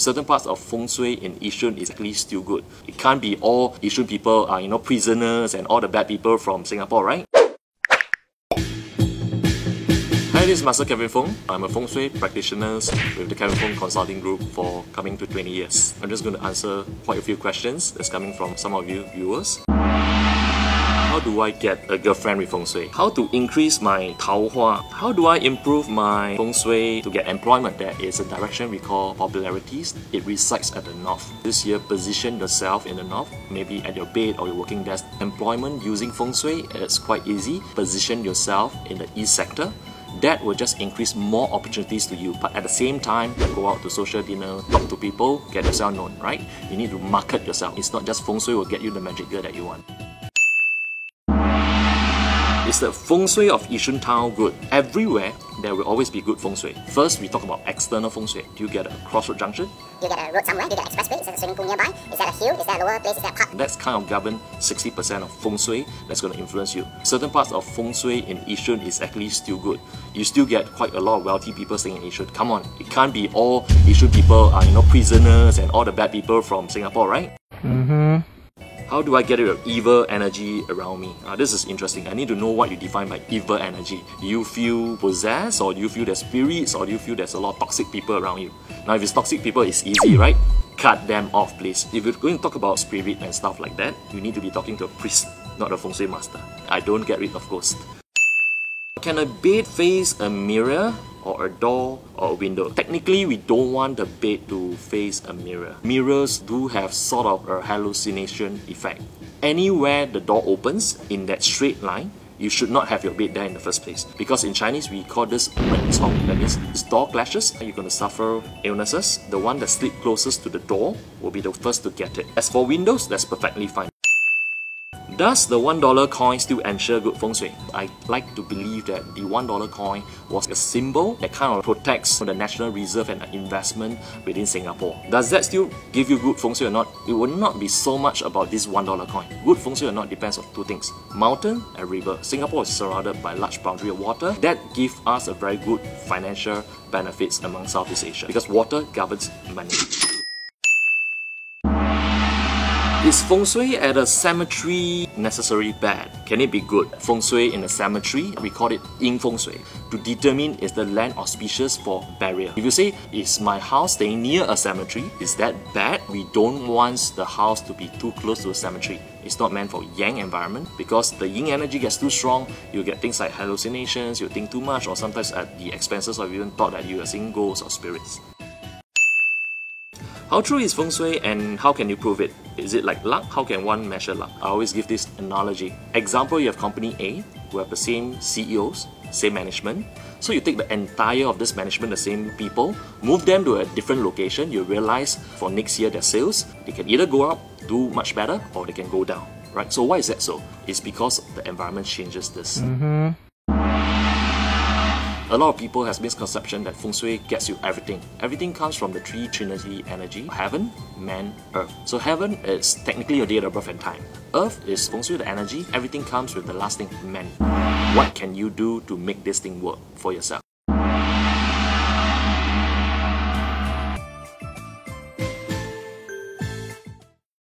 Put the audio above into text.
Certain parts of Feng Shui in Yishun is actually still good. It can't be all Yishun people are, prisoners and all the bad people from Singapore, right? Hi, this is Master Kevin Foong. I'm a Feng Shui practitioner with the Kevin Foong Consulting Group for coming to 20 years. I'm just going to answer quite a few questions that's coming from some of you viewers. How do I get a girlfriend with Feng Shui? How to increase my Tao Hua? How do I improve my Feng Shui to get employment? There is a direction we call popularities. It resides at the north. This year, position yourself in the north, maybe at your bed or your working desk. Employment using Feng Shui, it's quite easy. Position yourself in the east sector. That will just increase more opportunities to you, but at the same time, go out to social dinner, talk to people, get yourself known, right? You need to market yourself. It's not just Feng Shui will get you the magic girl that you want. Is the Feng Shui of Yishun Town good? Everywhere, there will always be good Feng Shui. First, we talk about external Feng Shui. Do you get a crossroad junction? Do you get a road somewhere? Do you get an expressway? Is there a swimming pool nearby? Is there a hill? Is there a lower place? Is there a park? That's kind of govern 60% of Feng Shui that's going to influence you. Certain parts of Feng Shui in Yishun is actually still good. You still get quite a lot of wealthy people staying in Yishun. Come on, it can't be all Yishun people are, prisoners and all the bad people from Singapore, right? How do I get rid of evil energy around me? This is interesting. I need to know what you define by evil energy. Do you feel possessed, or do you feel there's spirits, or do you feel there's a lot of toxic people around you? Now, if it's toxic people, it's easy, right? Cut them off, please. If you're going to talk about spirit and stuff like that, you need to be talking to a priest, not a Feng Shui master. I don't get rid of ghosts. Can a bed face a mirror or a door or a window? Technically, we don't want the bed to face a mirror. Mirrors do have sort of a hallucination effect. Anywhere the door opens in that straight line, you should not have your bed there in the first place. Because in Chinese, we call this ren cong. That means it's door clashes and you're going to suffer illnesses. The one that sleeps closest to the door will be the first to get it. As for windows, that's perfectly fine. Does the $1 coin still ensure good Feng Shui? I like to believe that the $1 coin was a symbol that kind of protects the national reserve and the investment within Singapore. Does that still give you good Feng Shui or not? It will not be so much about this $1 coin. Good Feng Shui or not depends on two things: mountain and river. Singapore is surrounded by a large boundary of water. That gives us a very good financial benefits among Southeast Asia because water governs money. Is Feng Shui at a cemetery necessarily bad? Can it be good? Feng Shui in a cemetery, we call it Yin Feng Shui, to determine is the land auspicious for burial. If you say, is my house staying near a cemetery, is that bad? We don't want the house to be too close to a cemetery. It's not meant for yang environment because the yin energy gets too strong, you get things like hallucinations, you think too much, or sometimes at the expenses of even thought that you are seeing ghosts or spirits. How true is Feng Shui and how can you prove it? Is it like luck? How can one measure luck? I always give this analogy. Example, you have company A who have the same CEOs, same management. So you take the entire of this management, the same people, move them to a different location. You realize for next year their sales, they can either go up, do much better, or they can go down. Right? So why is that so? It's because the environment changes this. A lot of people has misconception that Feng Shui gets you everything. Everything comes from the three trinity energy: heaven, man, earth. So heaven is technically your date of birth and time. Earth is Feng Shui, the energy. Everything comes with the last thing, man. What can you do to make this thing work for yourself?